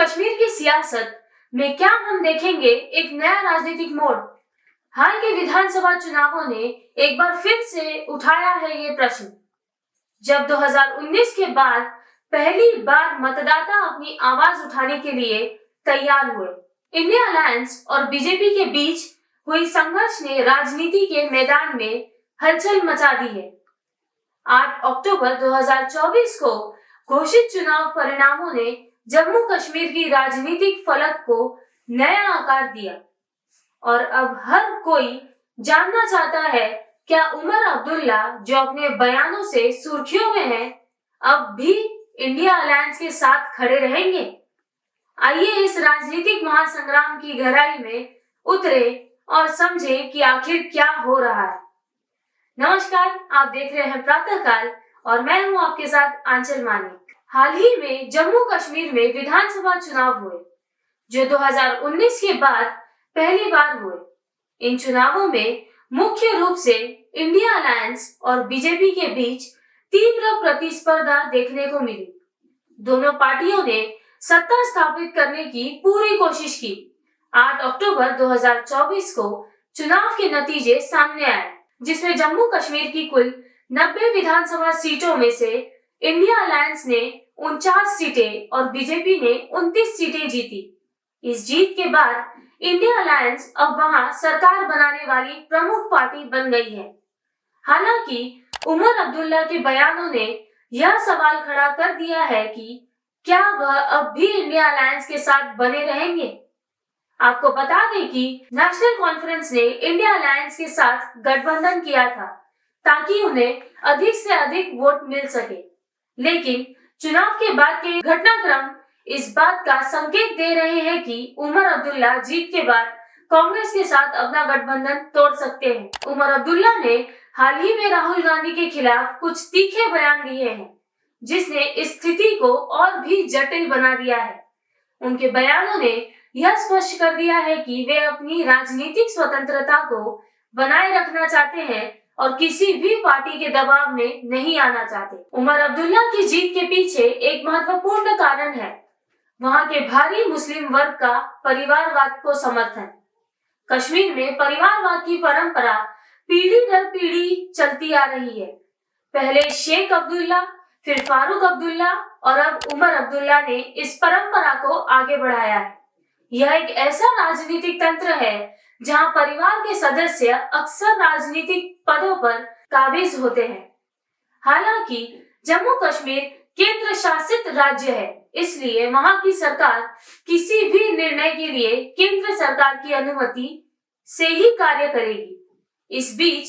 कश्मीर की सियासत में क्या हम देखेंगे एक नया राजनीतिक मोड़। हाल के विधानसभा चुनावों ने एक बार फिर से उठाया है ये प्रश्न। जब 2019 के बाद पहली बार मतदाता अपनी आवाज उठाने के लिए तैयार हुए, इंडिया अलायंस और बीजेपी के बीच हुई संघर्ष ने राजनीति के मैदान में हलचल मचा दी है। 8 अक्टूबर 2024 को घोषित चुनाव परिणामों ने जम्मू कश्मीर की राजनीतिक फलक को नया आकार दिया और अब हर कोई जानना चाहता है, क्या उमर अब्दुल्ला जो अपने बयानों से सुर्खियों में है, अब भी इंडिया अलायंस के साथ खड़े रहेंगे? आइए इस राजनीतिक महासंग्राम की गहराई में उतरे और समझे कि आखिर क्या हो रहा है। नमस्कार, आप देख रहे हैं प्रातःकाल और मैं हूं आपके साथ आंचल मानिक। हाल ही में जम्मू कश्मीर में विधानसभा चुनाव हुए, जो 2019 के बाद पहली बार हुए। इन चुनावों में मुख्य रूप से इंडिया अलायंस और बीजेपी के बीच तीव्र प्रतिस्पर्धा देखने को मिली। दोनों पार्टियों ने सत्ता स्थापित करने की पूरी कोशिश की। 8 अक्टूबर 2024 को चुनाव के नतीजे सामने आए, जिसमें जम्मू कश्मीर की कुल 90 विधानसभा सीटों में से इंडिया अलायंस ने 49 सीटें और बीजेपी ने 29 सीटें जीती। इस जीत के बाद इंडिया अलायंस अब वहां सरकार बनाने वाली प्रमुख पार्टी बन गई है। हालांकि उमर अब्दुल्ला के बयानों ने यह सवाल खड़ा कर दिया है कि क्या वह अब भी इंडिया अलायंस के साथ बने रहेंगे। आपको बता दें कि नेशनल कॉन्फ्रेंस ने इंडिया अलायंस के साथ गठबंधन किया था ताकि उन्हें अधिक से अधिक वोट मिल सके, लेकिन चुनाव के बाद के घटनाक्रम इस बात का संकेत दे रहे हैं कि उमर अब्दुल्ला जीत के बाद कांग्रेस के साथ अपना गठबंधन तोड़ सकते हैं। उमर अब्दुल्ला ने हाल ही में राहुल गांधी के खिलाफ कुछ तीखे बयान दिए हैं, जिसने इस स्थिति को और भी जटिल बना दिया है। उनके बयानों ने यह स्पष्ट कर दिया है कि वे अपनी राजनीतिक स्वतंत्रता को बनाए रखना चाहते हैं और किसी भी पार्टी के दबाव में नहीं आना चाहते। उमर अब्दुल्ला की जीत के पीछे एक महत्वपूर्ण कारण है वहां के भारी मुस्लिम वर्ग का परिवारवाद को समर्थन। कश्मीर में परिवारवाद की परंपरा पीढ़ी दर पीढ़ी चलती आ रही है। पहले शेख अब्दुल्ला, फिर फारूक अब्दुल्ला और अब उमर अब्दुल्ला ने इस परंपरा को आगे बढ़ाया है। यह एक ऐसा राजनीतिक तंत्र है जहां परिवार के सदस्य अक्सर राजनीतिक पदों पर काबिज होते हैं। हालांकि जम्मू कश्मीर केंद्र शासित राज्य है, इसलिए वहां की सरकार किसी भी निर्णय के लिए केंद्र सरकार की अनुमति से ही कार्य करेगी। इस बीच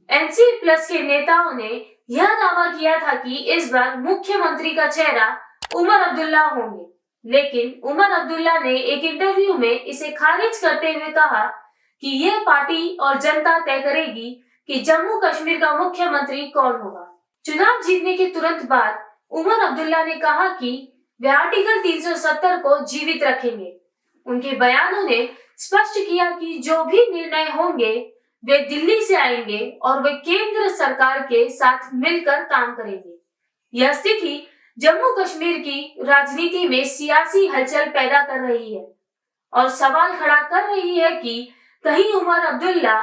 एनसी प्लस के नेताओं ने यह दावा किया था कि इस बार मुख्यमंत्री का चेहरा उमर अब्दुल्ला होंगे, लेकिन उमर अब्दुल्ला ने एक इंटरव्यू में इसे खारिज करते हुए कहा कि यह पार्टी और जनता तय करेगी कि जम्मू कश्मीर का मुख्यमंत्री कौन होगा। चुनाव जीतने के तुरंत बाद उमर अब्दुल्ला ने कहा कि वे आर्टिकल 370 को जीवित रखेंगे। उनके बयानों ने स्पष्ट किया कि जो भी निर्णय होंगे वे दिल्ली से आएंगे और वे केंद्र सरकार के साथ मिलकर काम करेंगे। यह स्थिति जम्मू कश्मीर की राजनीति में सियासी हलचल पैदा कर रही है और सवाल खड़ा कर रही है कि कहीं उमर अब्दुल्ला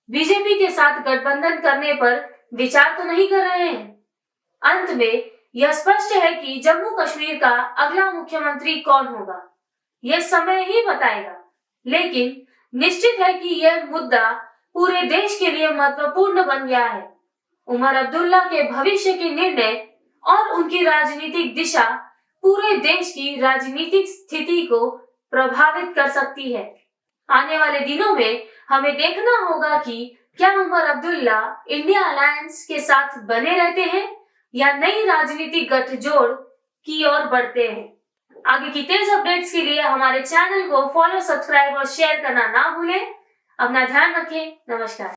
बीजेपी के साथ गठबंधन करने पर विचार तो नहीं कर रहे हैं। अंत में यह स्पष्ट है कि जम्मू कश्मीर का अगला मुख्यमंत्री कौन होगा, यह समय ही बताएगा, लेकिन निश्चित है कि यह मुद्दा पूरे देश के लिए महत्वपूर्ण बन गया है। उमर अब्दुल्ला के भविष्य के निर्णय और उनकी राजनीतिक दिशा पूरे देश की राजनीतिक स्थिति को प्रभावित कर सकती है। आने वाले दिनों में हमें देखना होगा कि क्या उमर अब्दुल्ला इंडिया अलायंस के साथ बने रहते हैं या नई राजनीतिक गठजोड़ की ओर बढ़ते हैं। आगे की तेज अपडेट्स के लिए हमारे चैनल को फॉलो, सब्सक्राइब और शेयर करना ना भूलें। अपना ध्यान रखें। नमस्कार।